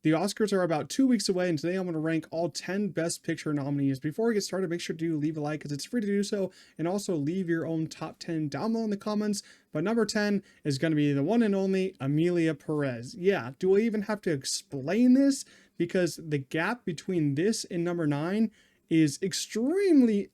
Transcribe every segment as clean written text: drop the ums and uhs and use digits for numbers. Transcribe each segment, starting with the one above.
The Oscars are about 2 weeks away, and today I'm going to rank all 10 Best Picture nominees. Before we get started, make sure to leave a like because it's free to do so, and also leave your own top 10 down below in the comments. But number 10 is going to be the one and only Emilia Perez. Yeah, do I even have to explain this? Because the gap between this and number 9 is extremely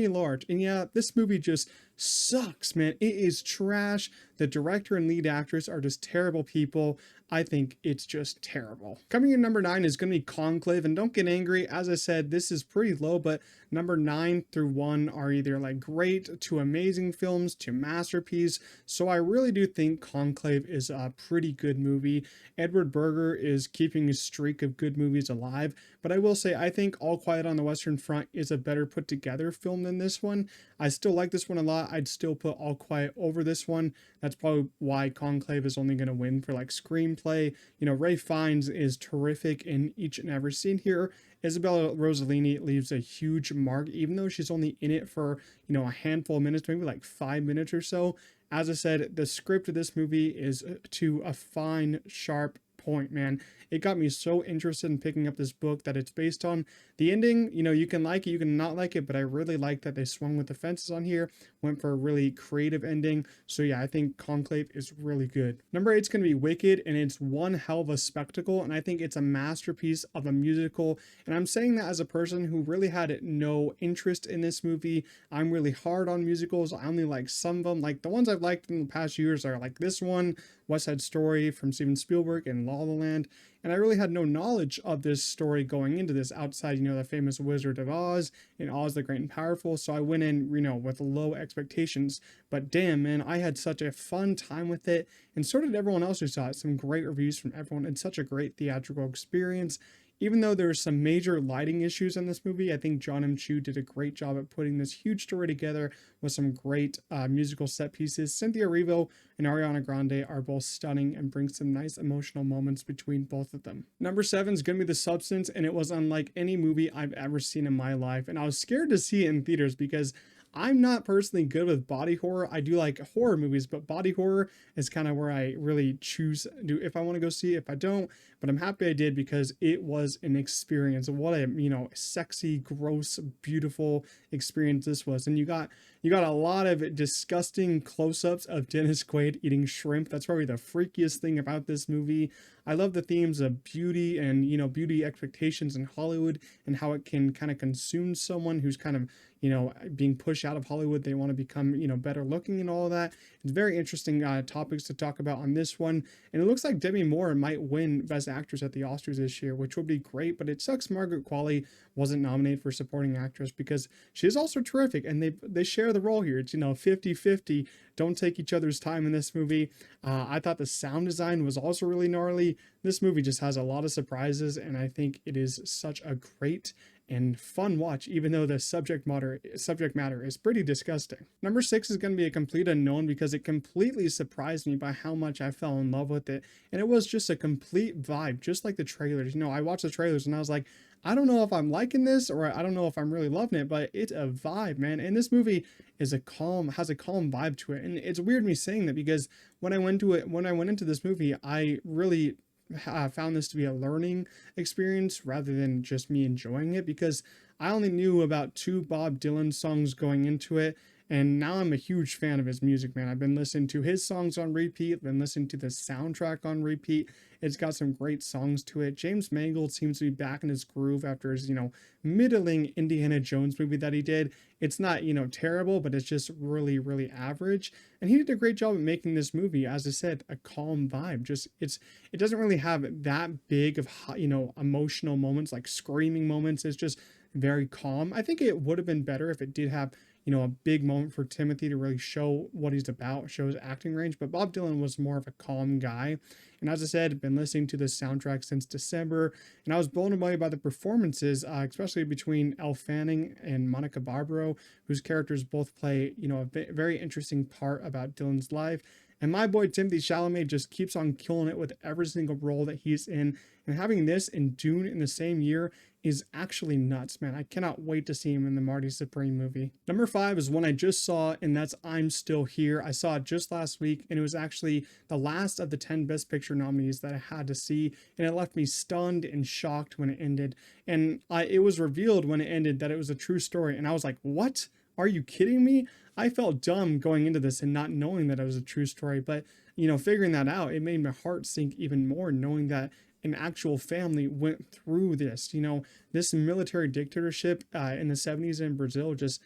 large. And yeah, this movie just sucks, man. It is trash. The director and lead actress are just terrible people. I think it's just terrible. Coming in number 9 is going to be Conclave, and don't get angry. As I said, this is pretty low, but number 9 through 1 are either like great to amazing films to masterpiece. So I really do think Conclave is a pretty good movie. Edward Berger is keeping his streak of good movies alive, but I will say I think All Quiet on the Western Front is a better put together film than this one. I still like this one a lot. I'd still put All Quiet over this one. That's probably why Conclave is only going to win for like screenplay. You know, Ray Fiennes is terrific in each and every scene here. Isabella Rossellini leaves a huge mark, even though she's only in it for, a handful of minutes, maybe like 5 minutes or so. As I said, the script of this movie is to a fine, sharp point, man. It got me so interested in picking up this book that it's based on. The ending, you can like it, you can not like it, but I really like that they swung with the fences on here, went for a really creative ending. So yeah, I think Conclave is really good. Number 8 is going to be Wicked, and it's one hell of a spectacle, and I think it's a masterpiece of a musical. And I'm saying that as a person who really had no interest in this movie. I'm really hard on musicals. I only like some of them. Like the ones I've liked in the past years are like this one, West Side Story from Steven Spielberg, and La La Land. And I really had no knowledge of this story going into this outside, the famous Wizard of Oz and Oz the Great and Powerful. So I went in, with low expectations. But damn, man, I had such a fun time with it. And so did everyone else who saw it. Some great reviews from everyone. It's such a great theatrical experience. Even though there's some major lighting issues in this movie, I think John M. Chu did a great job at putting this huge story together with some great musical set pieces. Cynthia Erivo and Ariana Grande are both stunning and bring some nice emotional moments between both of them. Number 7 is going to be The Substance, and it was unlike any movie I've ever seen in my life. And I was scared to see it in theaters because I'm not personally good with body horror. I do like horror movies, but body horror is kind of where I really choose if I want to go see it, if I don't. But I'm happy I did because it was an experience. What a sexy, gross, beautiful experience this was. And you got a lot of disgusting close-ups of Dennis Quaid eating shrimp. That's probably the freakiest thing about this movie. I love the themes of beauty and beauty expectations in Hollywood and how it can kind of consume someone who's kind of being pushed out of Hollywood. They want to become, better looking and all of that. It's very interesting topics to talk about on this one. And it looks like Demi Moore might win Best Actress at the Oscars this year, which would be great. But it sucks Margaret Qualley wasn't nominated for Supporting Actress because she is also terrific. And they share the role here. It's, 50-50. Don't take each other's time in this movie. I thought the sound design was also really gnarly. This movie just has a lot of surprises. And I think it is such a great and fun watch, even though the subject matter is pretty disgusting. Number 6 is going to be a complete unknown because it completely surprised me by how much I fell in love with it. And it was just a complete vibe, just like the trailers. I watched the trailers and I was like, I don't know if I'm liking this or I don't know if I'm really loving it, but it's a vibe, man. And this movie has a calm vibe to it. And it's weird me saying that because when I went into this movie, I really found this to be a learning experience rather than just me enjoying it because I only knew about 2 Bob Dylan songs going into it. And now I'm a huge fan of his music, man. I've been listening to his songs on repeat, been listening to the soundtrack on repeat. It's got some great songs to it. James Mangold seems to be back in his groove after his, middling Indiana Jones movie that he did. It's not, terrible, but it's just really, really average. And he did a great job at making this movie, as I said, a calm vibe. It doesn't really have that big of, emotional moments, like screaming moments. It's just very calm. I think it would have been better if it did have a big moment for Timothy to really show what he's about, show his acting range. But Bob Dylan was more of a calm guy. And as I said, I've been listening to this soundtrack since December, and I was blown away by the performances, especially between Elle Fanning and Monica Barbaro, whose characters both play, a very interesting part about Dylan's life. And my boy Timothy Chalamet just keeps on killing it with every single role that he's in. And having this and Dune in the same year is actually nuts, man. I cannot wait to see him in the Marty Supreme movie. Number 5 is one I just saw, and that's I'm Still Here. I saw it just last week, and it was actually the last of the 10 Best Picture nominees that I had to see, and it left me stunned and shocked when it ended. And it was revealed when it ended that it was a true story, and I was like, what? Are you kidding me? I felt dumb going into this and not knowing that it was a true story, but figuring that out, it made my heart sink even more, knowing that an actual family went through this. This military dictatorship in the 70s in Brazil just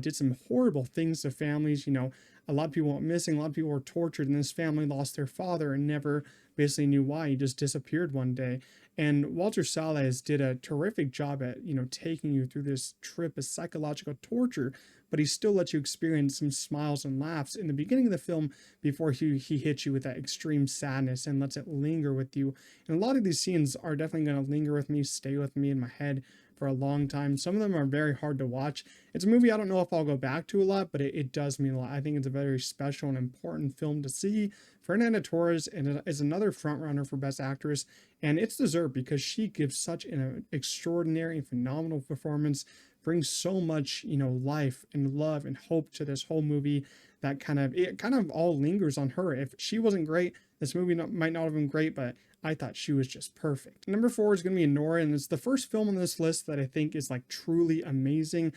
did some horrible things to families. A lot of people went missing, a lot of people were tortured, and this family lost their father and never basically knew why. He just disappeared one day. And Walter Salles did a terrific job at, taking you through this trip of psychological torture, but he still lets you experience some smiles and laughs in the beginning of the film before he hits you with that extreme sadness and lets it linger with you. And a lot of these scenes are definitely going to linger with me, stay with me in my head for a long time. Some of them are very hard to watch. It's a movie I don't know if I'll go back to a lot, but it does mean a lot. I think it's a very special and important film to see. Fernanda Torres is another frontrunner for Best Actress, and it's deserved because she gives such an extraordinary and phenomenal performance, brings so much, life and love and hope to this whole movie that it kind of all lingers on her. If she wasn't great, this movie might not have been great, but I thought she was just perfect. Number 4 is going to be Anora, and it's the first film on this list that I think is like truly amazing.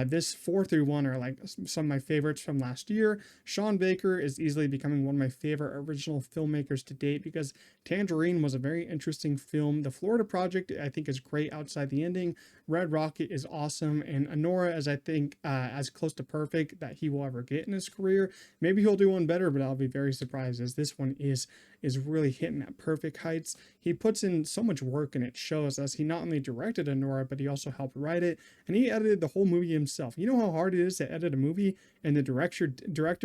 This 4 through 1 are like some of my favorites from last year. Sean Baker is easily becoming one of my favorite original filmmakers to date because Tangerine was a very interesting film. The Florida Project I think is great outside the ending. Red Rocket is awesome, and Anora is I think as close to perfect that he will ever get in his career. Maybe he'll do one better, but I'll be very surprised as this one is really hitting at perfect heights. He puts in so much work and it shows, as he not only directed Anora, but he also helped write it, and he edited the whole movie himself. You know how hard it is to edit a movie, and the director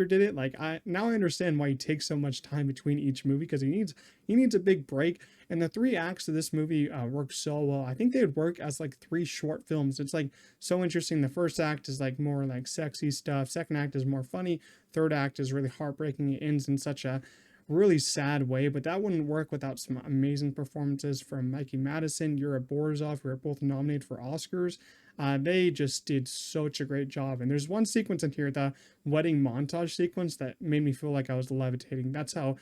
did it. Like now I understand why he takes so much time between each movie, because he needs a big break. And the 3 acts of this movie work so well. I think they would work as like 3 short films. It's like so interesting. The first act is like more like sexy stuff. Second act is more funny. Third act is really heartbreaking. It ends in such a really sad way, but that wouldn't work without some amazing performances from Mikey Madison, Yura Borzov, who are both nominated for Oscars. They just did such a great job. And there's one sequence in here, the wedding montage sequence, that made me feel like I was levitating. That's how,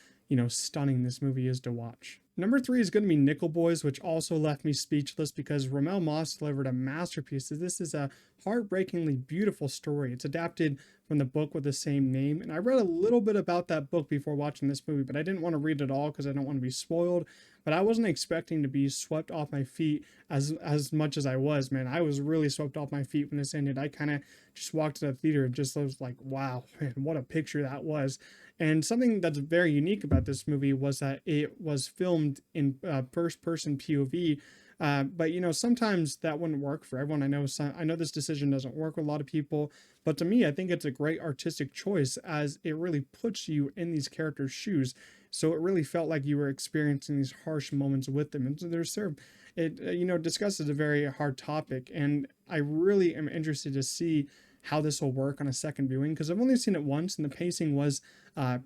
stunning this movie is to watch. Number 3 is going to be Nickel Boys, which also left me speechless because Ramel Moss delivered a masterpiece. This is a heartbreakingly beautiful story. It's adapted from the book with the same name, and I read a little bit about that book before watching this movie, but I didn't want to read it all because I don't want to be spoiled. But I wasn't expecting to be swept off my feet as much as I was, man. I was really swept off my feet when this ended. I kind of just walked to the theater and just was like, wow, man, what a picture that was. And something that's very unique about this movie was that it was filmed in first-person POV. But sometimes that wouldn't work for everyone. I know this decision doesn't work with a lot of people, but to me, I think it's a great artistic choice as it really puts you in these characters' shoes. So it really felt like you were experiencing these harsh moments with them. And so it discusses a very hard topic, and I really am interested to see how this will work on a second viewing, because I've only seen it once and the pacing was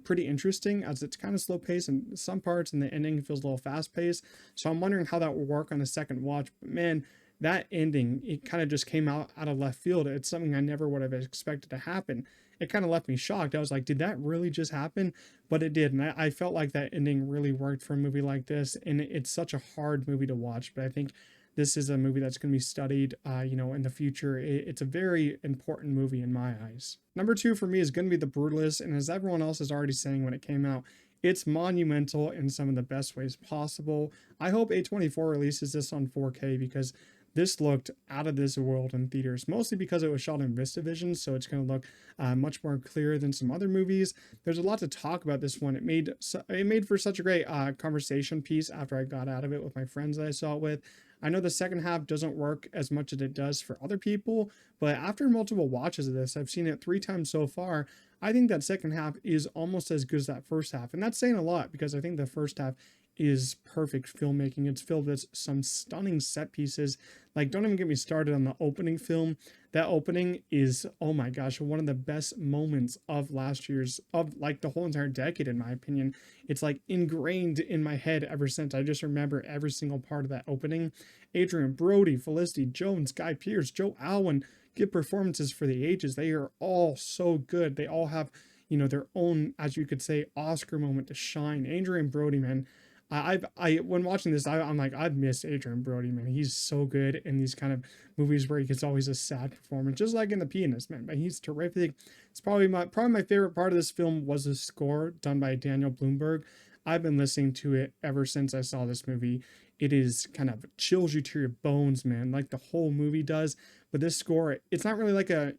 pretty interesting, as it's kind of slow paced in some parts and the ending feels a little fast paced. So I'm wondering how that will work on a second watch. But man, that ending, it kind of just came out of left field. It's something I never would have expected to happen. It kind of left me shocked. I was like, did that really just happen? But it did. And I felt like that ending really worked for a movie like this. And it's such a hard movie to watch, but I think this is a movie that's going to be studied, in the future. It's a very important movie in my eyes. Number 2 for me is going to be The Brutalist, and as everyone else is already saying when it came out, it's monumental in some of the best ways possible. I hope A24 releases this on 4K because this looked out of this world in theaters, mostly because it was shot in VistaVision, so it's going to look much more clear than some other movies. There's a lot to talk about this one. It made for such a great conversation piece after I got out of it with my friends that I saw it with. I know the second half doesn't work as much as it does for other people, but after multiple watches of this, I've seen it 3 times so far, I think that second half is almost as good as that first half. And that's saying a lot because I think the first half is perfect filmmaking. It's filled with some stunning set pieces. Like, don't even get me started on the opening film. That opening is, oh my gosh, one of the best moments of last year's, of like the whole entire decade, in my opinion. It's like ingrained in my head ever since. I just remember every single part of that opening. Adrian Brody, Felicity Jones, Guy Pearce, Joe Alwyn give performances for the ages. They are all so good. They all have, their own, as you could say, Oscar moment to shine. Adrian Brody, man, when watching this, I'm like, I've missed Adrian Brody, man. He's so good in these kind of movies where he gets always a sad performance, just like in The Pianist, man. But he's terrific. It's probably my favorite part of this film was the score done by Daniel Bloomberg. I've been listening to it ever since I saw this movie. It is kind of chills you to your bones, man, like the whole movie does. But this score, it's not really like a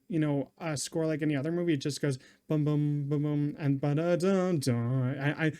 score like any other movie. It just goes bum bum bum bum and ba da dun dun.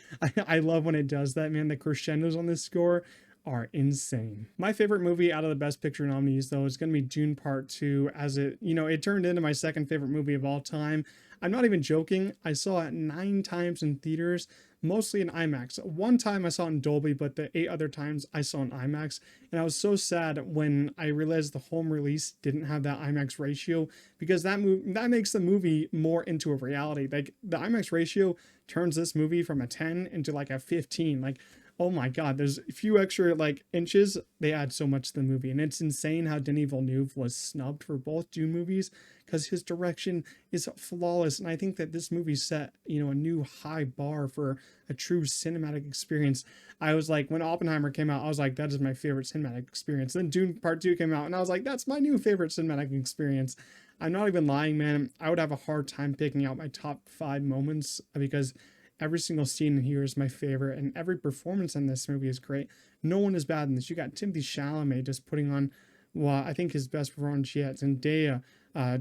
I love when it does that, man. The crescendos on this score are insane. My favorite movie out of the Best Picture nominees, though, is going to be Dune Part 2, as it turned into my second favorite movie of all time. I'm not even joking. I saw it 9 times in theaters, mostly in IMAX. One time I saw it in Dolby, but the 8 other times I saw in IMAX. And I was so sad when I realized the home release didn't have that IMAX ratio, because that makes the movie more into a reality. Like, the IMAX ratio turns this movie from a 10 into like a 15. Like, oh my god, there's a few extra like inches. They add so much to the movie, and it's insane how Denis Villeneuve was snubbed for both Dune movies because his direction is flawless. And I think that this movie set a new high bar for a true cinematic experience. I was like, when Oppenheimer came out, I was like, that is my favorite cinematic experience. Then Dune Part 2 came out, and I was like, that's my new favorite cinematic experience. I'm not even lying, man. I would have a hard time picking out my top 5 moments, because every single scene in here is my favorite, and every performance in this movie is great. No one is bad in this. You got Timothée Chalamet just putting on, well, I think his best performance yet. Zendaya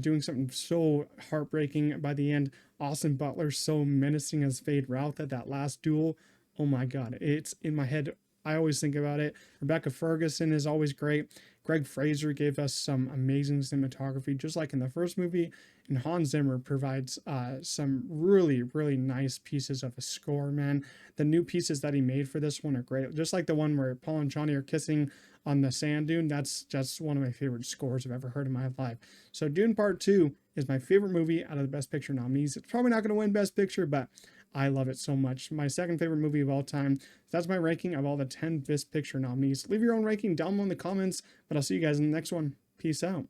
doing something so heartbreaking by the end. Austin Butler so menacing as Fade Routh at that last duel. Oh my god, it's in my head. I always think about it. Rebecca Ferguson is always great. Greg Fraser gave us some amazing cinematography, just like in the first movie. And Hans Zimmer provides some really, really nice pieces of a score, man. The new pieces that he made for this one are great. Just like the one where Paul and Johnny are kissing on the sand dune. That's just one of my favorite scores I've ever heard in my life. So Dune Part 2 is my favorite movie out of the Best Picture nominees. It's probably not going to win Best Picture, but I love it so much. My second favorite movie of all time. That's my ranking of all the 10 Best Picture nominees. Leave your own ranking down below in the comments, but I'll see you guys in the next one. Peace out.